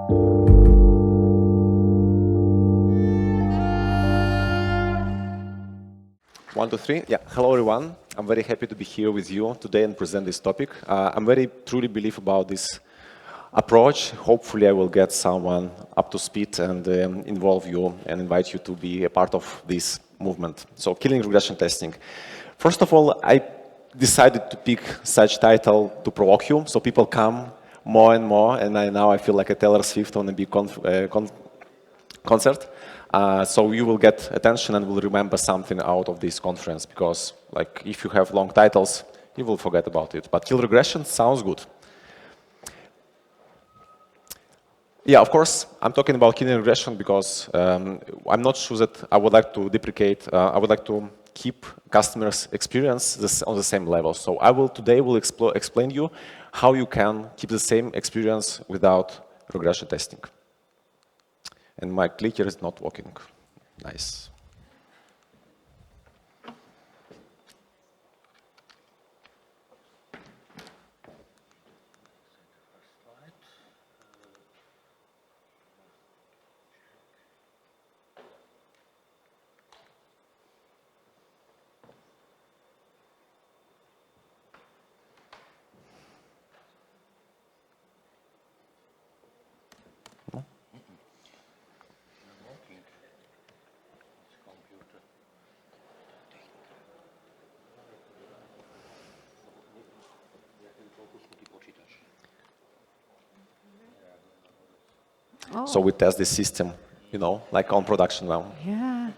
One, two, three. Yeah. Hello, everyone. I'm very happy to be here with you today and present this topic. I'm very truly believe about this approach. Hopefully, I will get someone up to speed and involve you and invite you to be a part of this movement. So, killing regression testing. First of all, I decided to pick such title to provoke you, so people come more and more, and now I feel like a Taylor Swift on a big concert. So you will get attention and will remember something out of this conference, because like if you have long titles, you will forget about it. But kill regression sounds good. Yeah, of course, I'm talking about killing regression because I'm not sure that I would like to deprecate, I would like to keep customers' experience on the same level. So I will today explain you how you can keep the same experience without regression testing. And my clicker is not working. Nice. Oh. So we test this system, you know, like on production now. Yeah.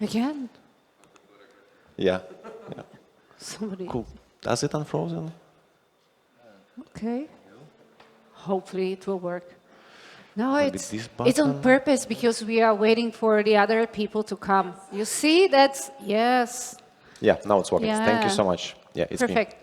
Again. Yeah. Yeah. Somebody. Cool. Does it unfrozen? Okay. Hopefully it will work. No, Maybe it's this on button? purpose because we are waiting for the other people to come. You see, that's yes. Yeah, now it's working. Thank you Yeah. so much. Yeah, it's Perfect. me.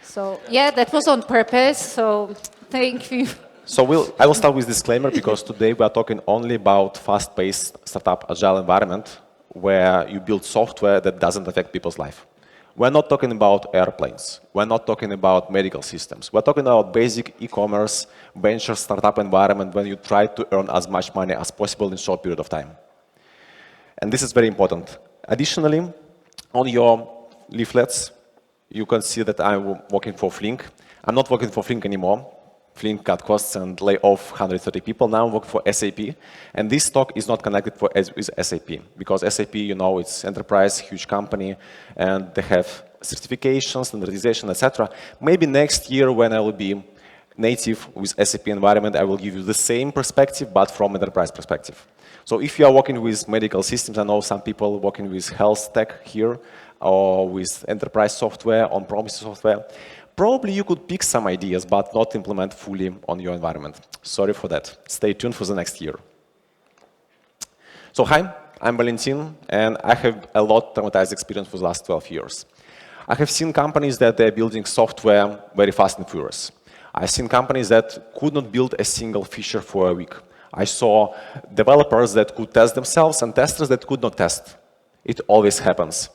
So yeah, that was on purpose. So thank you. So I will start with disclaimer because today we are talking only about fast-paced startup agile environment where you build software that doesn't affect people's life. We're not talking about airplanes. We're not talking about medical systems. We're talking about basic e-commerce, venture startup environment when you try to earn as much money as possible in a short period of time. And this is very important. Additionally, on your leaflets, you can see that I'm working for Flink. I'm not working for Flink anymore. Flink cut costs and lay off 130 people. Now I'm working for SAP. And this talk is not connected with SAP because SAP, you know, it's enterprise, huge company, and they have certifications, standardization, etc. Maybe next year when I will be native with SAP environment, I will give you the same perspective, but from enterprise perspective. So if you are working with medical systems, I know some people working with health tech here, or with enterprise software, on-premise software. Probably you could pick some ideas, but not implement fully on your environment. Sorry for that. Stay tuned for the next year. So hi, I'm Valentin, and I have a lot of traumatized experience for the last 12 years. I have seen companies that they're building software very fast and furious. I've seen companies that could not build a single feature for a week. I saw developers that could test themselves and testers that could not test. It always happens.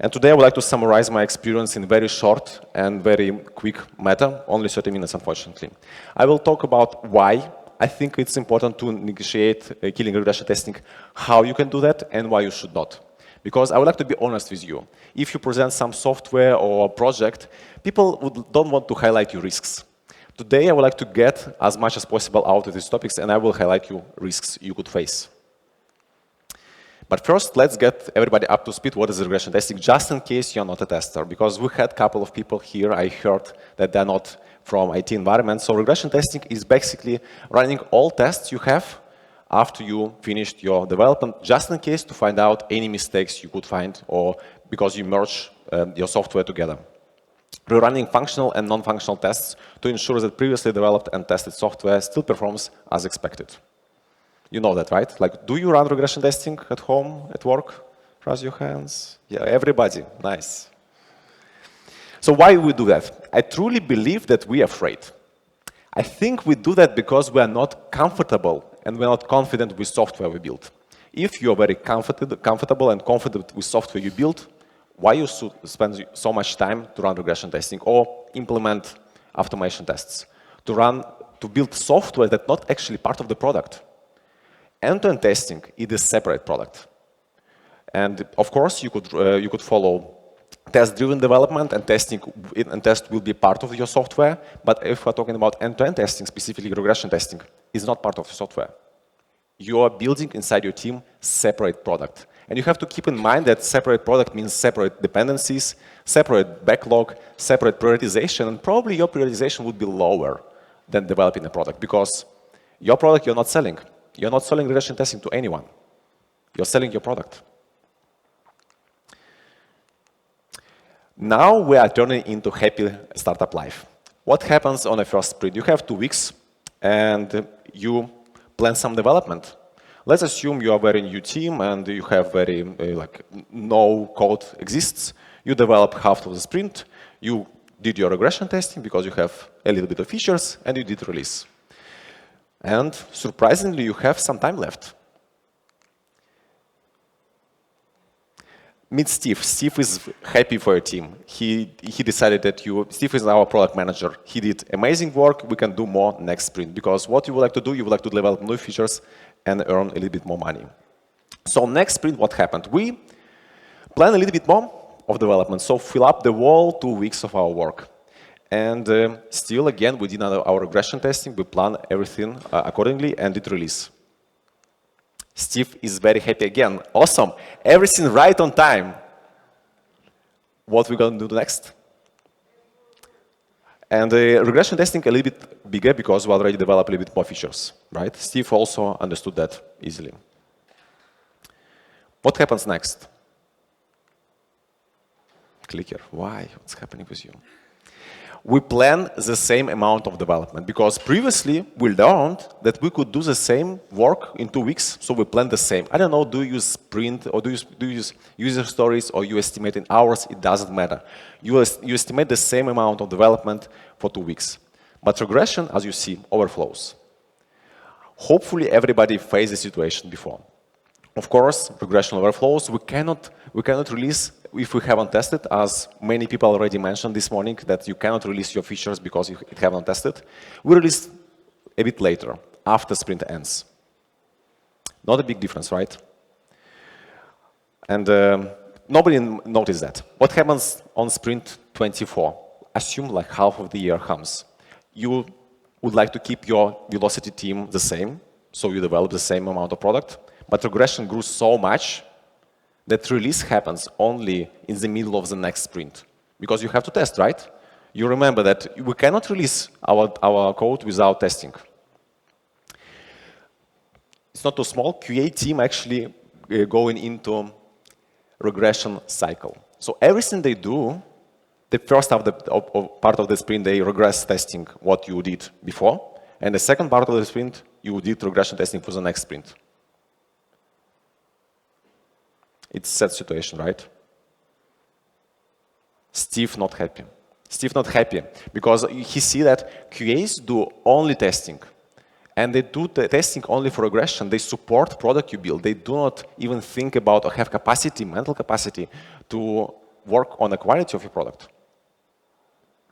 And today I would like to summarize my experience in very short and very quick matter, only 30 minutes, unfortunately. I will talk about why I think it's important to negotiate killing regression testing, how you can do that, and why you should not. Because I would like to be honest with you. If you present some software or project, people don't want to highlight your risks. Today I would like to get as much as possible out of these topics, and I will highlight you risks you could face. But first, let's get everybody up to speed. What is regression testing, just in case you're not a tester? Because we had a couple of people here, I heard that they're not from IT environment. So regression testing is basically running all tests you have after you finished your development, just in case to find out any mistakes you could find, or because you merge your software together. We're running functional and non-functional tests to ensure that previously developed and tested software still performs as expected. You know that, right? Like, do you run regression testing at home, at work? Raise your hands. Yeah, everybody. Nice. So why we do that? I truly believe that we are afraid. I think we do that because we are not comfortable and we're not confident with software we build. If you are very comfortable and confident with software you build, why you should spend so much time to run regression testing or implement automation tests? To run to build software that's not actually part of the product. End-to-end testing is a separate product. And of course, you could follow test-driven development, and test will be part of your software. But if we're talking about end-to-end testing, specifically regression testing, is not part of the software. You are building inside your team separate product. And you have to keep in mind that separate product means separate dependencies, separate backlog, separate prioritization, and probably your prioritization would be lower than developing a product, because your product you're not selling. You're not selling regression testing to anyone. You're selling your product. Now we are turning into happy startup life. What happens on a first sprint? You have 2 weeks, and you plan some development. Let's assume you are a very new team, and you have very, no code exists. You develop half of the sprint. You did your regression testing because you have a little bit of features, and you did release. And surprisingly, you have some time left. Meet Steve. Steve is happy for your team. He decided that Steve is our product manager. He did amazing work. We can do more next sprint, because what you would like to do, you would like to develop new features and earn a little bit more money. So next sprint, what happened? We plan a little bit more of development. So fill up the whole 2 weeks of our work. And still, again, we did our regression testing. We plan everything accordingly and did release. Steve is very happy again. Awesome. Everything right on time. What we're going to do next? And regression testing a little bit bigger because we already developed a little bit more features, right? Steve also understood that easily. What happens next? Clicker. Why? What's happening with you? We plan the same amount of development, because previously we learned that we could do the same work in 2 weeks, so we plan the same. I don't know, do you use sprint, or do you use user stories, or you estimate in hours? It doesn't matter. You estimate the same amount of development for 2 weeks. But regression, as you see, overflows. Hopefully everybody faced this situation before. Of course, regression overflows. We cannot release if we haven't tested, as many people already mentioned this morning, that you cannot release your features because you haven't tested. We release a bit later, after sprint ends. Not a big difference, right? And nobody noticed that. What happens on sprint 24? Assume like half of the year comes. You would like to keep your velocity team the same, so you develop the same amount of product, but regression grew so much that release happens only in the middle of the next sprint, because you have to test, right? You remember that we cannot release our code without testing. It's not too small. QA team actually going into regression cycle. So everything they do, the first part of the sprint, they regress testing what you did before, and the second part of the sprint, you did regression testing for the next sprint. It's a sad situation, right? Steve not happy. Steve not happy because he see that QAs do only testing, and they do the testing only for regression. They support product you build. They do not even think about or have capacity, mental capacity, to work on the quality of your product.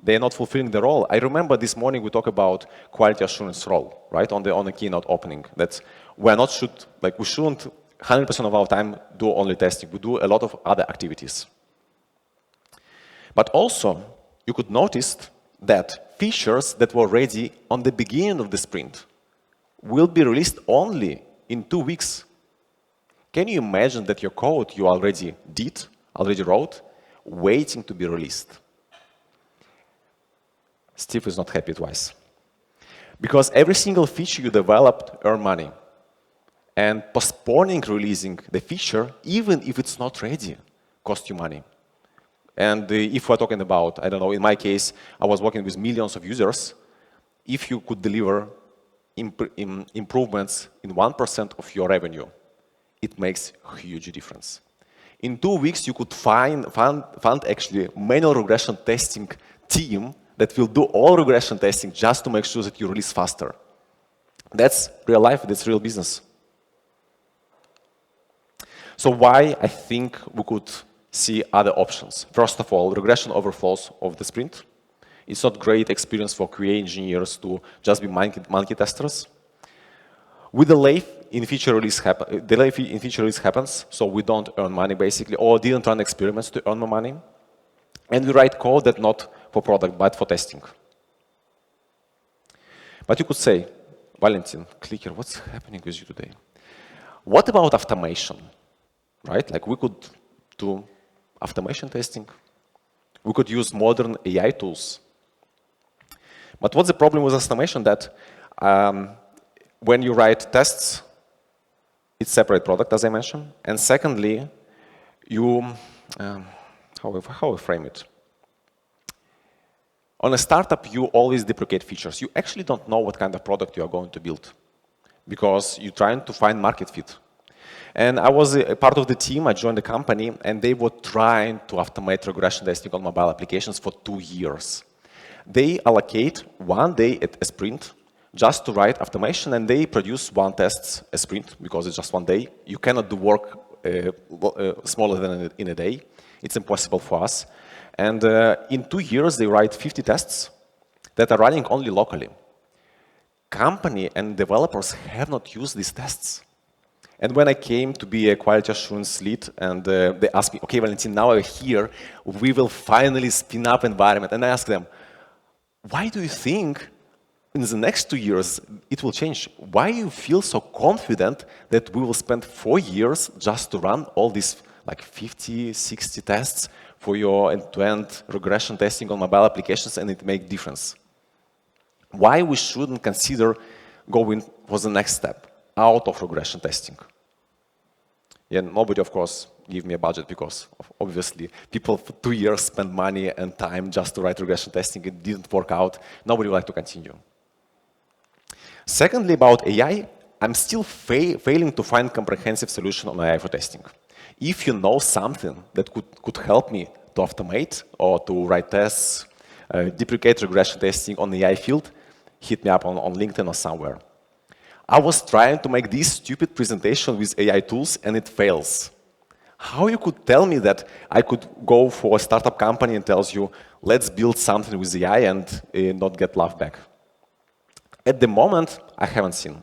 They are not fulfilling the role. I remember this morning we talked about quality assurance role, right? On the keynote opening, that we shouldn't 100% of our time do only testing. We do a lot of other activities. But also, you could notice that features that were ready on the beginning of the sprint will be released only in 2 weeks. Can you imagine that your code you already wrote, waiting to be released? Steve is not happy twice. Because every single feature you developed earn money. And postponing releasing the feature, even if it's not ready, costs you money. And if we're talking about, I don't know, in my case, I was working with millions of users. If you could deliver improvements in 1% of your revenue, it makes a huge difference. In 2 weeks, you could find actually manual regression testing team that will do all regression testing just to make sure that you release faster. That's real life, that's real business. So why I think we could see other options? First of all, regression overflows of the sprint. It's not great experience for QA engineers to just be monkey testers. With delay in feature release happens, so we don't earn money basically, or didn't run experiments to earn more money. And we write code that not for product, but for testing. But you could say, Valentin, clicker, what's happening with you today? What about automation, right? Like we could do automation testing. We could use modern AI tools. But what's the problem with automation? That when you write tests, it's separate product, as I mentioned. And secondly, you, how I frame it? On a startup, you always deprecate features. You actually don't know what kind of product you are going to build because you're trying to find market fit. And I was a part of the team, I joined the company, and they were trying to automate regression testing on mobile applications for 2 years. They allocate 1 day at a sprint just to write automation, and they produce 1 test a sprint because it's just 1 day. You cannot do work smaller than in a day. It's impossible for us. And in 2 years, they write 50 tests that are running only locally. Company and developers have not used these tests. And when I came to be a quality assurance lead, and they asked me, okay, Valentin, now we're here, we will finally spin up environment. And I asked them, why do you think in the next 2 years it will change? Why do you feel so confident that we will spend 4 years just to run all these like 50, 60 tests for your end-to-end regression testing on mobile applications and it make difference? Why we shouldn't consider going for the next step out of regression testing? Yeah, nobody, of course, give me a budget because obviously people for 2 years spend money and time just to write regression testing. It didn't work out. Nobody would like to continue. Secondly, about AI, I'm still failing to find comprehensive solution on AI for testing. If you know something that could help me to automate or to write tests, deprecate regression testing on the AI field, hit me up on LinkedIn or somewhere. I was trying to make this stupid presentation with AI tools and it fails. How you could tell me that I could go for a startup company and tells you, let's build something with AI and not get laughed back? At the moment, I haven't seen.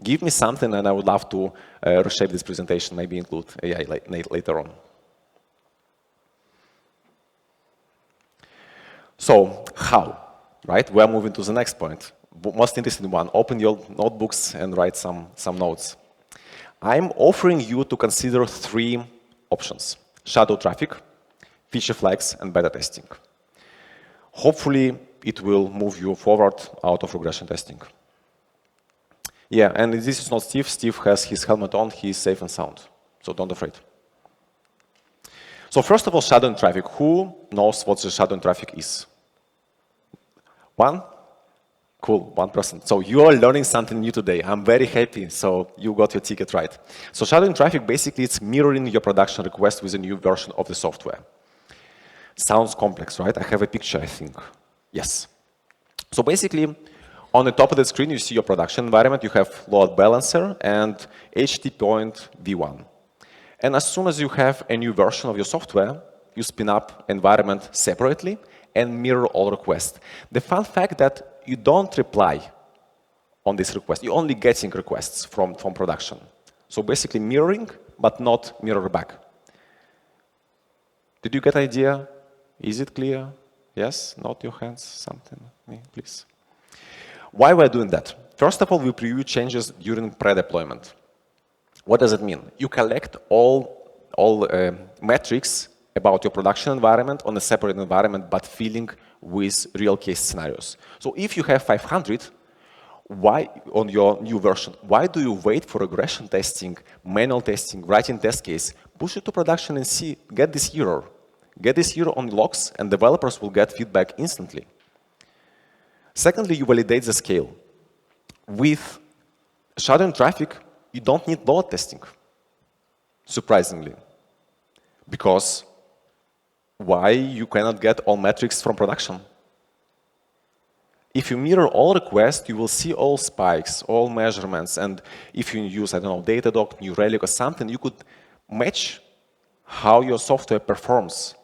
Give me something and I would love to reshape this presentation, maybe include AI later on. So, how? Right? We're moving to the next point. Most interesting one, open your notebooks and write some notes. I'm offering you to consider 3 options: shadow traffic, feature flags, and beta testing. Hopefully, it will move you forward out of regression testing. Yeah, and this is not Steve. Steve has his helmet on. He's safe and sound, so don't afraid. So first of all, shadow traffic. Who knows what the shadow traffic is? 1? Cool, 1 person. So you are learning something new today. I'm very happy, so you got your ticket right. So shadowing traffic, basically, it's mirroring your production request with a new version of the software. Sounds complex, right? I have a picture, I think. Yes. So basically, on the top of the screen, you see your production environment. You have load balancer and HT point V1. And as soon as you have a new version of your software, you spin up environment separately and mirror all requests. The fun fact that you don't reply on this request. You're only getting requests from production. So basically mirroring, but not mirror back. Did you get the idea? Is it clear? Yes? Nod your hands, something, me, please. Why we're doing that? First of all, we preview changes during pre-deployment. What does it mean? You collect all metrics about your production environment on a separate environment, but filling with real case scenarios. So if you have 500, why on your new version, why do you wait for regression testing, manual testing, writing test case, push it to production and see, get this error. Get this error on logs and developers will get feedback instantly. Secondly, you validate the scale. With shadowing traffic, you don't need load testing, surprisingly. Because why you cannot get all metrics from production? If you mirror all requests, you will see all spikes, all measurements, and if you use, I don't know, Datadog, New Relic or something, you could match how your software performs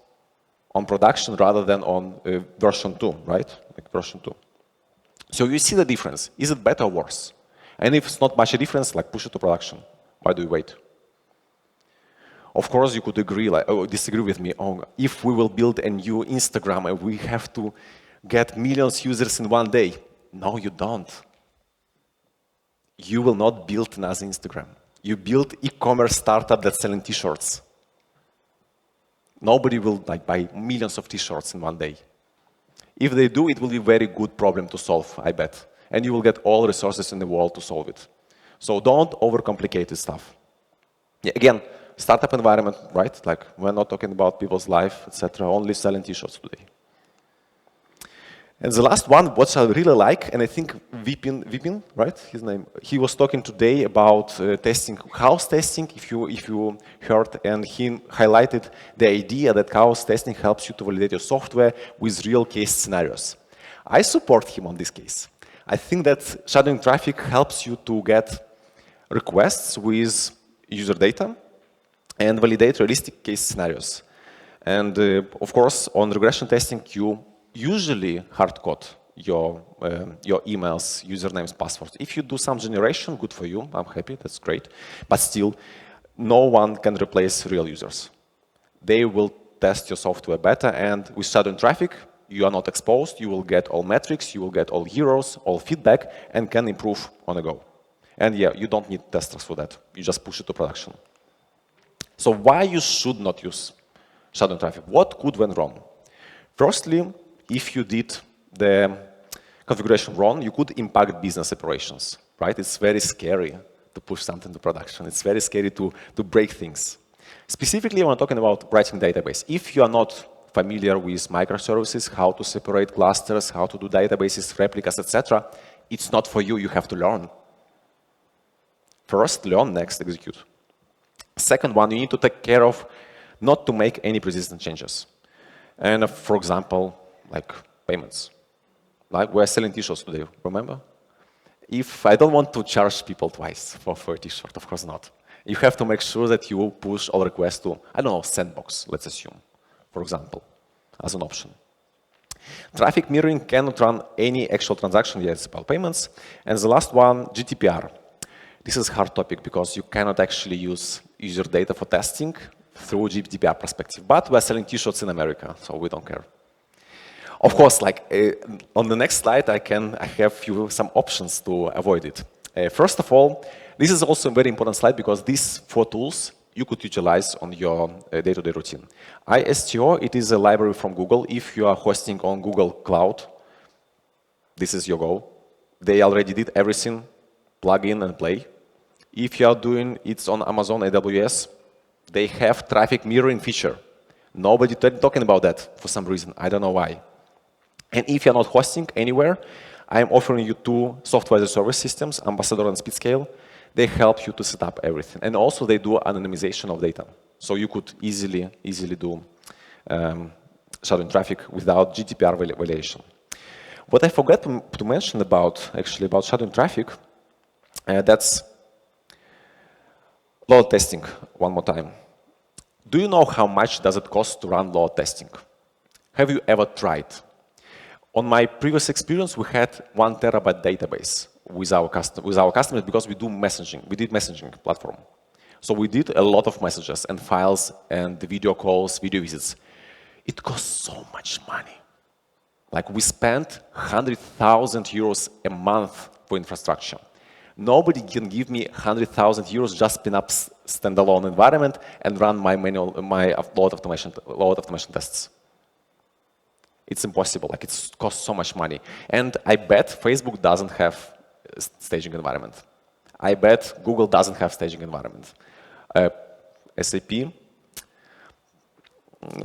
on production rather than on version 2, right? Like version 2. So you see the difference. Is it better or worse? And if it's not much a difference, like push it to production. Why do you wait? Of course, you could agree, like, or disagree with me. Oh, if we will build a new Instagram and we have to get millions users in one day. No, you don't. You will not build another Instagram. You build e-commerce startup that's selling t-shirts. Nobody will like buy millions of t-shirts in one day. If they do, it will be a very good problem to solve, I bet. And you will get all resources in the world to solve it. So don't overcomplicate this stuff. Yeah, again, startup environment, right? Like we're not talking about people's life, etc. Only selling t-shirts today. And the last one, what I really like, and I think Vipin, right, his name, he was talking today about testing, chaos testing, if you heard, and he highlighted the idea that chaos testing helps you to validate your software with real case scenarios. I support him on this case. I think that shadowing traffic helps you to get requests with user data and validate realistic case scenarios. And of course, on regression testing, you usually hard code your emails, usernames, passwords. If you do some generation, good for you. I'm happy. That's great. But still, no one can replace real users. They will test your software better. And with shadowing traffic, you are not exposed. You will get all metrics. You will get all heroes, all feedback, and can improve on the go. And yeah, you don't need testers for that. You just push it to production. So why you should not use shadowing traffic? What could went wrong? Firstly, if you did the configuration wrong, you could impact business operations, right? It's very scary to push something to production. It's very scary to break things. Specifically, when I'm talking about writing database, if you are not familiar with microservices, how to separate clusters, how to do databases, replicas, etc., it's not for you. You have to learn. First, learn, next, execute. Second one, you need to take care of not to make any persistent changes. And for example, like payments. Like we're selling t-shirts today, remember? If I don't want to charge people twice for a t-shirt, of course not. You have to make sure that you push all requests to, I don't know, sandbox, let's assume, for example, as an option. Traffic mirroring cannot run any actual transaction, yet it's about payments. And the last one, GDPR. This is a hard topic because you cannot actually use user data for testing through GDPR perspective. But we're selling t-shirts in America, so we don't care. Of course, like on the next slide, I have some options to avoid it. First of all, this is also a very important slide because these 4 tools you could utilize on your day-to-day routine. ISTO, it is a library from Google. If you are hosting on Google Cloud, this is your go. They already did everything, plug in and play. If you are doing it on Amazon AWS, they have traffic mirroring feature. Nobody talking about that for some reason. I don't know why. And if you're not hosting anywhere, I'm offering you 2 software as a service systems, Ambassador and SpeedScale. They help you to set up everything. And also they do anonymization of data. So you could easily do shadowing traffic without GDPR violation. What I forgot to mention about shadowing traffic, that's load testing one more time. Do you know how much does it cost to run load testing? Have you ever tried? On my previous experience, we had 1 terabyte database with our customers because we do messaging. We did messaging platform. So we did a lot of messages and files and video calls, video visits. It costs so much money. Like we spent 100,000 euros a month for infrastructure. Nobody can give me 100,000 euros just spin up standalone environment and run my load automation tests. It's impossible. Like it costs so much money. And I bet Facebook doesn't have a staging environment. I bet Google doesn't have staging environment. SAP,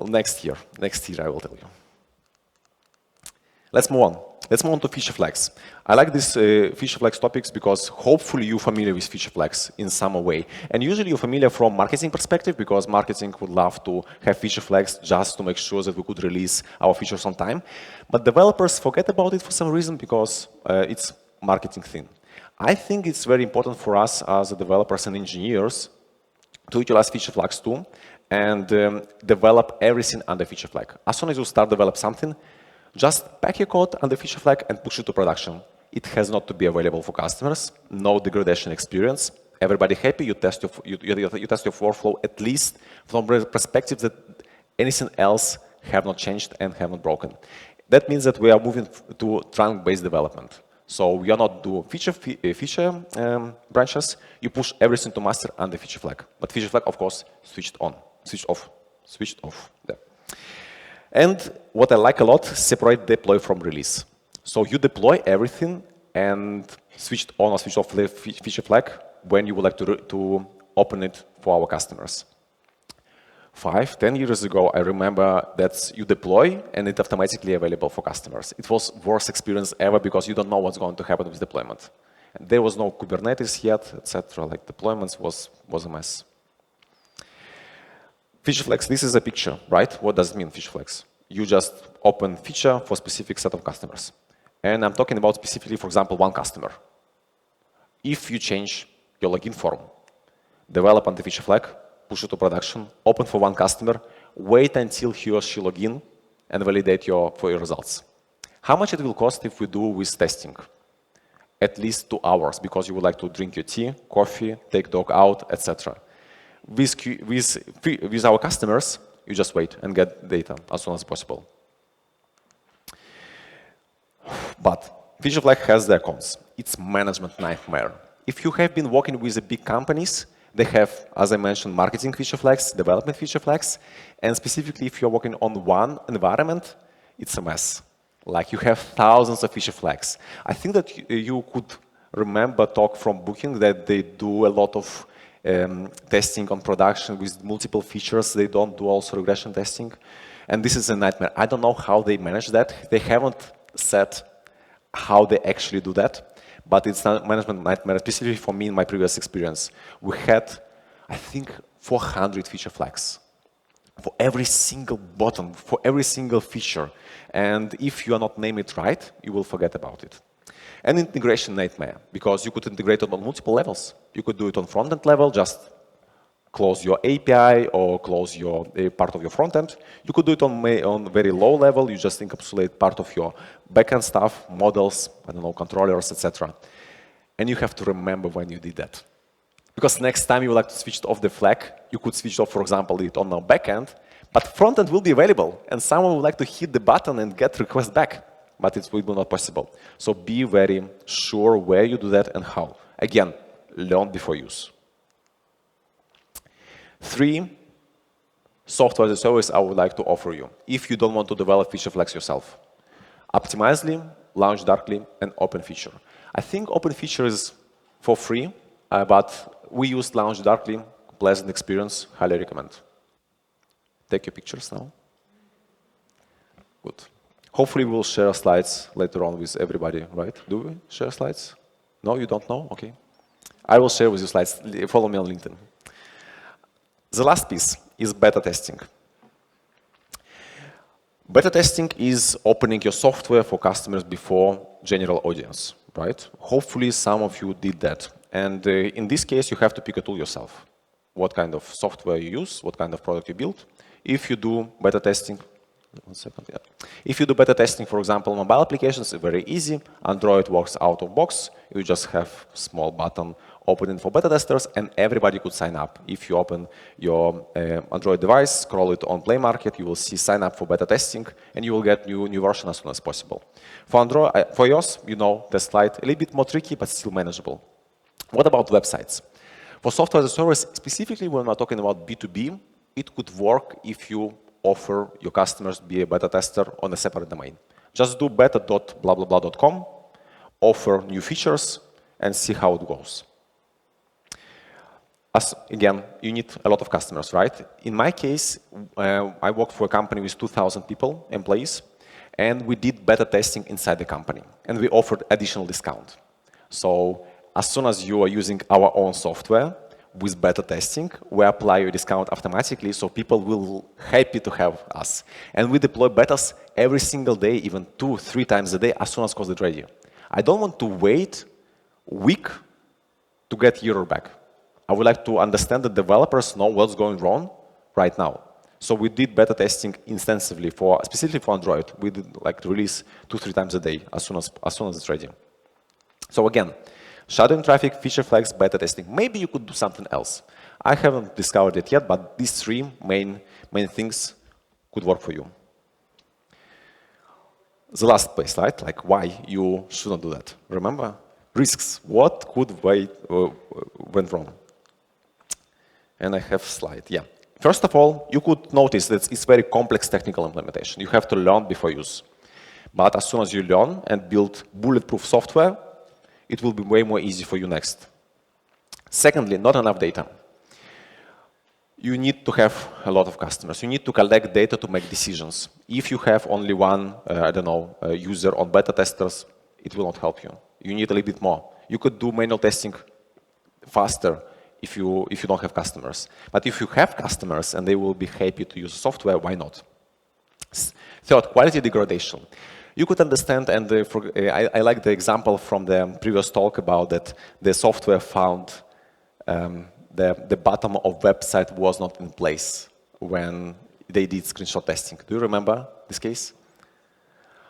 next year I will tell you. Let's move on. Let's move on to feature flags. I like these feature flags topics because hopefully you're familiar with feature flags in some way. And usually you're familiar from marketing perspective because marketing would love to have feature flags just to make sure that we could release our features on time. But developers forget about it for some reason because it's marketing thing. I think it's very important for us as developers and engineers to utilize feature flags too and develop everything under feature flag. As soon as you start develop something, just pack your code under feature flag and push it to production. It has not to be available for customers, no degradation experience. Everybody happy, you test your workflow at least from the perspective that anything else have not changed and have not broken. That means that we are moving to trunk-based development. So we are not doing feature branches, you push everything to master under feature flag. But feature flag, of course, switched off. Yeah. And what I like a lot, separate deploy from release. So you deploy everything and switched on or switched off the feature flag when you would like to open it for our customers. 10 years ago, I remember that you deploy and it's automatically available for customers. It was worst experience ever because you don't know what's going to happen with deployment. And there was no Kubernetes yet, etc. Like deployments was a mess. Feature flags, this is a picture, right? What does it mean, feature flags? You just open feature for a specific set of customers. And I'm talking about specifically, for example, one customer. If you change your login form, develop on the feature flag, push it to production, open for one customer, wait until he or she log in and validate for your results. How much it will cost if we do with testing? At least 2 hours, because you would like to drink your tea, coffee, take dog out, etc. With our customers, you just wait and get data as soon as possible. But feature flag has their cons. It's management nightmare. If you have been working with the big companies, they have, as I mentioned, marketing feature flags, development feature flags, and specifically if you're working on one environment, it's a mess. Like you have thousands of feature flags. I think that you could remember talk from Booking that they do a lot of testing on production with multiple features. They don't do also regression testing. And this is a nightmare. I don't know how they manage that. They haven't said how they actually do that. But it's not management nightmare, specifically for me in my previous experience. We had, I think, 400 feature flags for every single button, for every single feature. And if you are not name it right, you will forget about it. And integration nightmare, because you could integrate it on multiple levels. You could do it on front-end level, just close your API or close your part of your front-end. You could do it on very low level. You just encapsulate part of your backend stuff, models, I don't know, controllers, etc. And you have to remember when you did that. Because next time you would like to switch off the flag, you could switch off, for example, it on the backend, but front-end will be available, and someone would like to hit the button and get request back, but it will be not possible. So be very sure where you do that and how. Again, learn before use. 3 software as a service I would like to offer you if you don't want to develop feature flags yourself. Optimizely, launch darkly, and open feature. I think open feature is for free, but we use launch darkly, pleasant experience, highly recommend. Take your pictures now. Good. Hopefully we'll share slides later on with everybody, right? Do we share slides? No, you don't know? Okay. I will share with you slides. Follow me on LinkedIn. The last piece is beta testing. Beta testing is opening your software for customers before general audience, right? Hopefully some of you did that. And in this case, you have to pick a tool yourself. What kind of software you use, what kind of product you build. If you do beta testing, one second, yeah. If you do beta testing, for example, mobile applications, it's very easy. Android works out of box. You just have small button opening for beta testers, and everybody could sign up. If you open your Android device, scroll it on Play Market, you will see sign up for beta testing, and you will get new version as soon as possible. For Android, for iOS, you know the slide a little bit more tricky, but still manageable. What about websites? For software as a service, specifically when we're talking about B2B, it could work if you offer your customers be a beta tester on a separate domain. Just do beta.blablabla.com, offer new features, and see how it goes. Again, you need a lot of customers, right? In my case, I worked for a company with 2,000 people, employees, and we did beta testing inside the company, and we offered additional discount. So as soon as you are using our own software with beta testing, we apply your discount automatically, so people will be happy to have us. And we deploy betas every single day, even 2-3 times a day, as soon as code is ready. I don't want to wait a week to get error back. I would like to understand the developers know what's going wrong right now. So we did beta testing extensively specifically for Android. We did like release 2-3 times a day as soon as it's ready. So again, shadowing traffic, feature flags, beta testing.Maybe you could do something else. I haven't discovered it yet, but these three main things could work for you. The last slide, like why you shouldn't do that. Remember? Risks. What could went wrong? And I have a slide, yeah. First of all, you could notice that it's very complex technical implementation. You have to learn before use. But as soon as you learn and build bulletproof software, it will be way more easy for you next. Secondly, not enough data. You need to have a lot of customers. You need to collect data to make decisions. If you have only one, user on beta testers, it will not help you. You need a little bit more. You could do manual testing faster if you don't have customers. But if you have customers and they will be happy to use software, why not? Third, quality degradation. You could understand, and I like the example from the previous talk about that the software found the bottom of website was not in place when they did screenshot testing. Do you remember this case?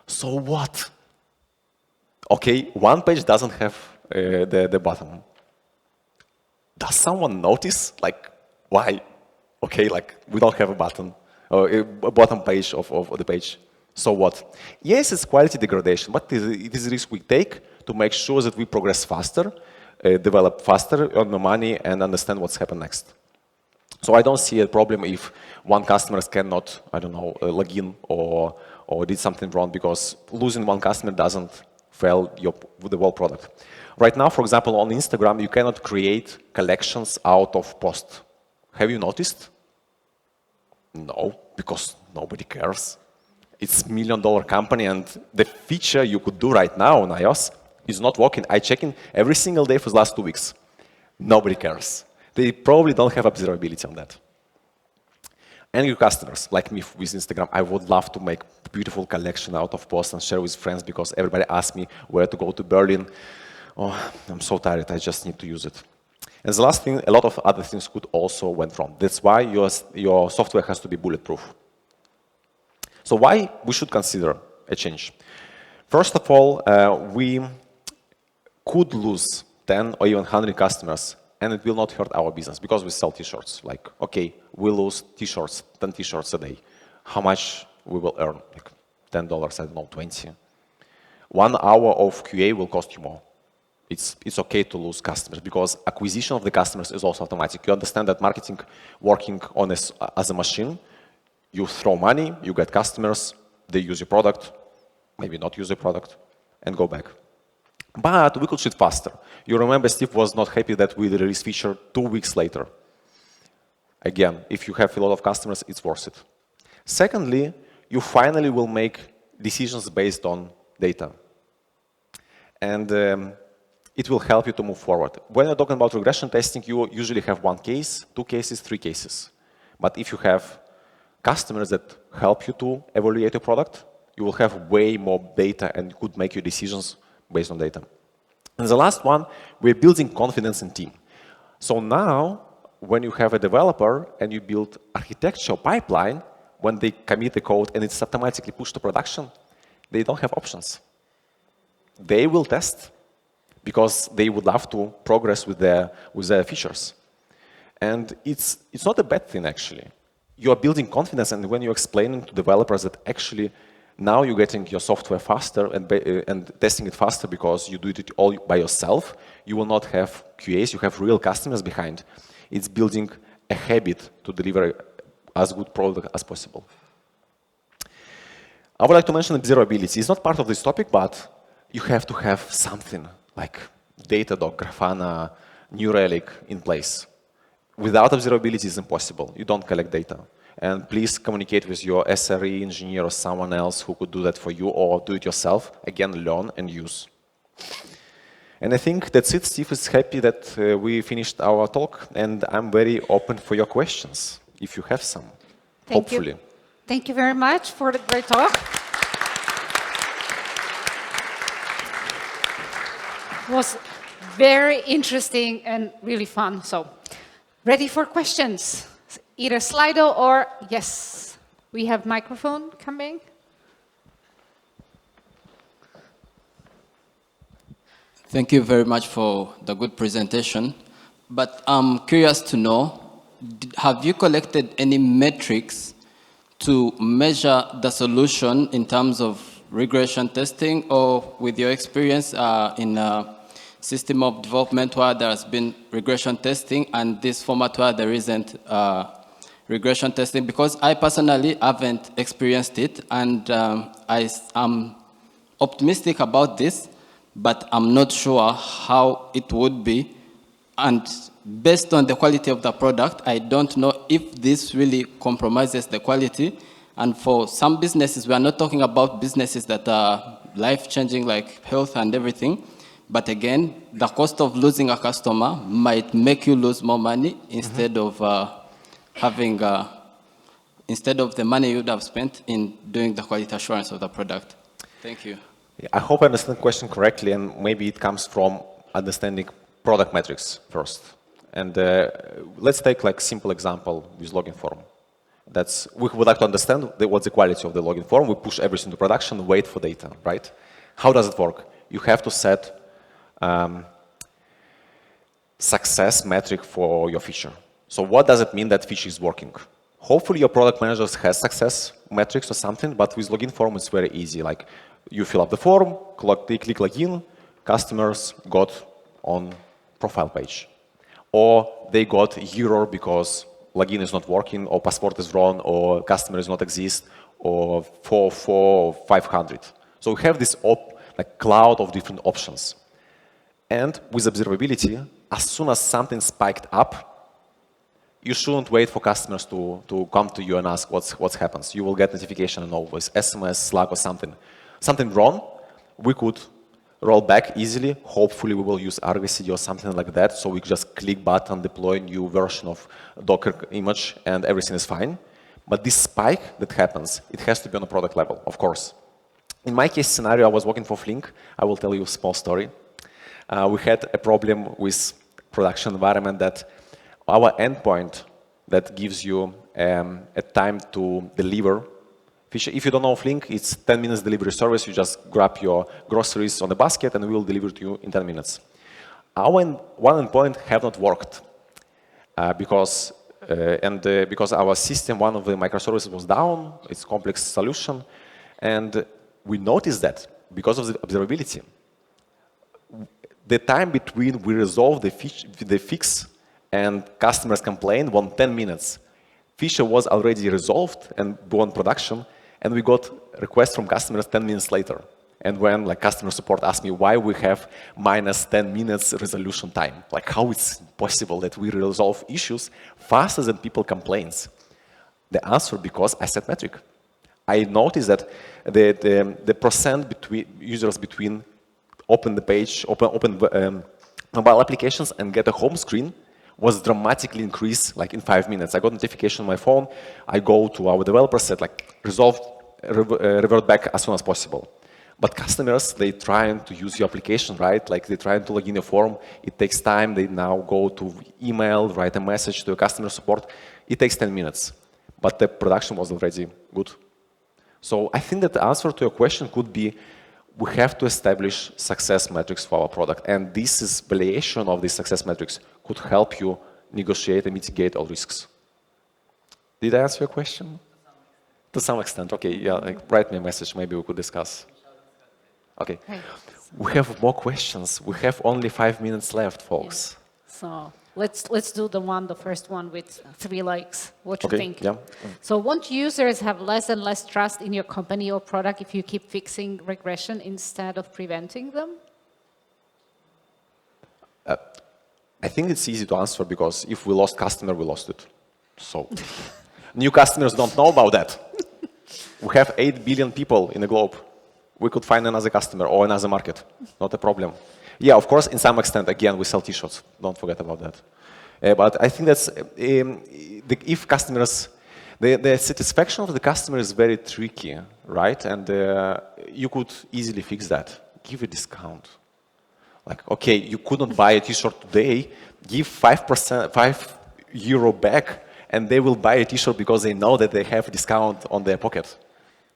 So what? Okay, one page doesn't have the bottom. Does someone notice? Like, why? Okay, like we don't have a button or a bottom page of the page. So what? Yes, it's quality degradation, but it is a risk we take to make sure that we progress faster, develop faster, earn more money, and understand what's happened next. So I don't see a problem if one customer cannot, log in or did something wrong, because losing one customer doesn't fail the whole product. Right now, for example, on Instagram, you cannot create collections out of post. Have you noticed? No, because nobody cares. It's $1 million company, and the feature you could do right now on iOS is not working. I check in every single day for the last 2 weeks. Nobody cares. They probably don't have observability on that. And your customers, like me with Instagram, I would love to make beautiful collection out of posts and share with friends, because everybody asks me where to go to Berlin. Oh, I'm so tired, I just need to use it. And the last thing, a lot of other things could also went wrong. That's why your software has to be bulletproof. So why we should consider a change? First of all, we could lose 10 or even 100 customers, and it will not hurt our business, because we sell t-shirts. Like, okay, we lose t-shirts, 10 t-shirts a day. How much we will earn? Like $10, I don't know, 20. 1 hour of QA will cost you more. It's okay to lose customers, because acquisition of the customers is also automatic. You understand that marketing working on as a machine, you throw money, you get customers, they use your product, maybe not use your product, and go back. But we could ship faster. You remember Steve was not happy that we released feature 2 weeks later. Again, if you have a lot of customers, it's worth it. Secondly, you finally will make decisions based on data. And it will help you to move forward. When you're talking about regression testing, you usually have 1 case, 2 cases, 3 cases. But if you have customers that help you to evaluate your product, you will have way more data and could make your decisions based on data. And the last one, we're building confidence in team. So now, when you have a developer and you build architecture pipeline, when they commit the code and it's automatically pushed to production, they don't have options. They will test, because they would love to progress with their features. And it's not a bad thing, actually. You are building confidence, and when you're explaining to developers that actually now you're getting your software faster and testing it faster because you do it all by yourself, you will not have QAs, you have real customers behind. It's building a habit to deliver as good product as possible. I would like to mention observability. It's not part of this topic, but you have to have something like Datadog, Grafana, New Relic in place. Without observability, it's impossible. You don't collect data. And please communicate with your SRE engineer or someone else who could do that for you, or do it yourself. Again, learn and use. And I think that's it. Steve is happy that we finished our talk, and I'm very open for your questions, if you have some, hopefully. Thank you very much for the great talk. It was very interesting and really fun. So, ready for questions? Either Slido or yes. We have microphone coming. Thank you very much for the good presentation. But I'm curious to know, have you collected any metrics to measure the solution in terms of regression testing, or with your experience in a system of development where there has been regression testing and this format where there isn't regression testing? Because I personally haven't experienced it, and I'm optimistic about this, but I'm not sure how it would be. And based on the quality of the product, I don't know if this really compromises the quality. And for some businesses, we are not talking about businesses that are life-changing, like health and everything. But again, the cost of losing a customer might make you lose more money instead of instead of the money you would have spent in doing the quality assurance of the product. Thank you. I hope I understand the question correctly, and maybe it comes from understanding product metrics first. And let's take like simple example with login form. We would like to understand what's the quality of the login form. We push everything to production, wait for data, right? How does it work? You have to set success metric for your feature. So what does it mean that feature is working? Hopefully your product manager has success metrics or something, but with login form it's very easy. Like you fill up the form, they click login, customers got on profile page. Or they got error because login is not working, or password is wrong, or customer does not exist, or 4 or 500. So we have this like cloud of different options. And with observability, as soon as something spiked up, you shouldn't wait for customers to come to you and ask what happens. You will get notification and always SMS, Slack, or something wrong. We could roll back easily. Hopefully, we will use Argo CD or something like that. So we just click button, deploy new version of Docker image, and everything is fine. But this spike that happens, it has to be on a product level, of course. In my case scenario, I was working for Flink. I will tell you a small story. We had a problem with production environment that our endpoint that gives you a time to deliver feature. If you don't know Flink, it's 10 minutes delivery service. You just grab your groceries on the basket and we will deliver to you in 10 minutes. Our one endpoint have not worked because our system, one of the microservices was down. It's a complex solution. And we noticed that because of the observability, the time between we resolve the fix and customers complain was 10 minutes. Feature was already resolved and on production, and we got requests from customers 10 minutes later. And when like customer support asked me why we have minus 10 minutes resolution time, like how it's possible that we resolve issues faster than people complains. The answer, because I set metric. I noticed that the percent between users between open the page, open mobile applications and get a home screen was dramatically increased like in 5 minutes. I got notification on my phone. I go to our developer, said like revert back as soon as possible. But customers, they trying to use your application, right? Like they trying to log in a form. It takes time. They now go to email, write a message to a customer support. It takes 10 minutes. But the production was already good. So I think that the answer to your question could be we have to establish success metrics for our product. And this is valuation of these success metrics could help you negotiate and mitigate all risks. Did I answer your question? To some extent. Okay, yeah, like, write me a message. Maybe we could discuss. Okay. We have more questions. We have only 5 minutes left, folks. Yeah. So let's do the first one with 3 likes. What do you think? Yeah. So won't users have less and less trust in your company or product if you keep fixing regression instead of preventing them? I think it's easy to answer because if we lost customer, we lost it. So new customers don't know about that. We have 8 billion people in the globe. We could find another customer or another market. Not a problem. Yeah, of course, in some extent, again, we sell T-shirts. Don't forget about that. But I think that's, if customers, the satisfaction of the customer is very tricky, right? And you could easily fix that. Give a discount. Like, okay, you couldn't buy a T-shirt today, give €5 back, and they will buy a t-shirt because they know that they have a discount on their pocket.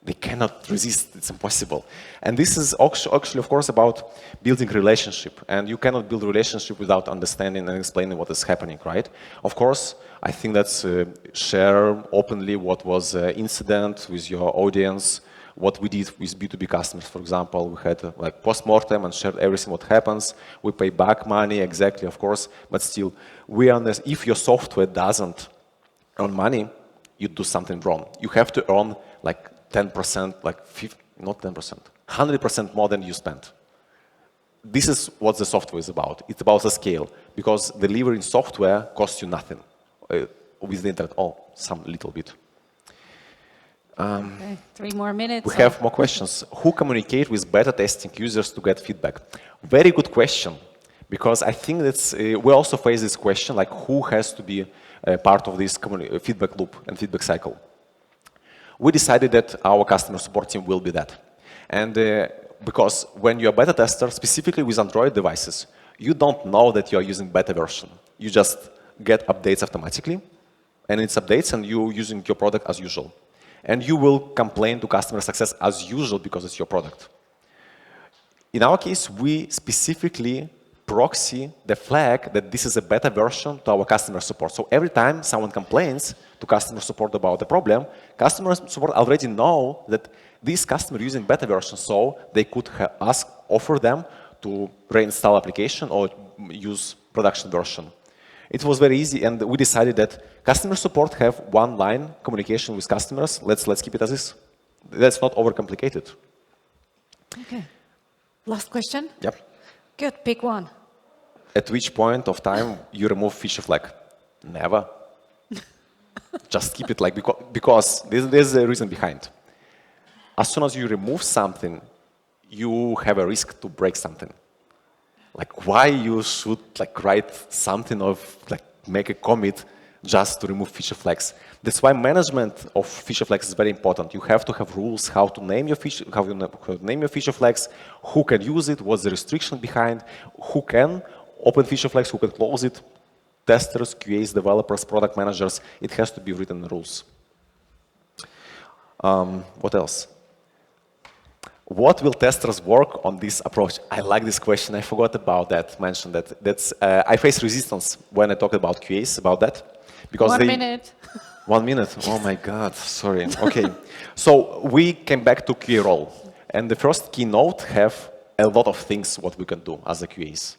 They cannot resist, it's impossible. And this is actually, of course, about building relationship. And you cannot build relationship without understanding and explaining what is happening, right? Of course, I think that's share openly what was incident with your audience, what we did with B2B customers, for example. We had like post-mortem and shared everything what happens. We pay back money, exactly, of course, but still, we understand if your software doesn't earn money, you do something wrong. You have to earn like 10%, like 50, not 10%, 100% more than you spent. This is what the software is about. It's about the scale, because delivering software costs you nothing. With the internet, some little bit. Okay, 3 more minutes. We have more questions. Who communicate with beta testing users to get feedback? Very good question, because I think that's, we also face this question, like who has to be part of this feedback loop and feedback cycle. We decided that our customer support team will be that. And because when you're a beta tester, specifically with Android devices, you don't know that you're using beta version. You just get updates automatically, and it's updates, and you're using your product as usual. And you will complain to customer success as usual because it's your product. In our case, we specifically proxy the flag that this is a beta version to our customer support. So every time someone complains to customer support about the problem, customer support already know that this customer using beta version, so they could offer them to reinstall application or use production version. It was very easy, and we decided that customer support have one-line communication with customers. Let's keep it as is. That's not overcomplicated. Okay. Last question? Yep. Good, pick one. At which point of time you remove feature flag? Never. Just keep it like, because there's a reason behind. As soon as you remove something, you have a risk to break something. Like why you should like write something of like make a commit just to remove feature flags. That's why management of feature flags is very important. You have to have rules how to name your feature, how you name your feature flags, who can use it, what's the restriction behind, who can open feature flags, who can close it, testers, QAs, developers, product managers. It has to be written in the rules. What else? What will testers work on this approach? I like this question. I forgot about that, mentioned that. That's, I face resistance when I talk about QAs, about that. Because 1 minute. 1 minute? Oh my God, sorry. Okay. So we came back to QA role. And the first keynote have a lot of things what we can do as a QAs.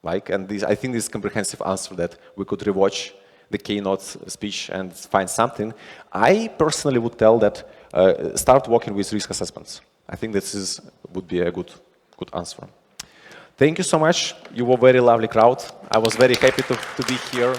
Like, and this, I think this comprehensive answer that we could rewatch the keynote speech and find something. I personally would tell that start working with risk assessments. I think this would be a good answer. Thank you so much. You were a very lovely crowd. I was very happy to be here.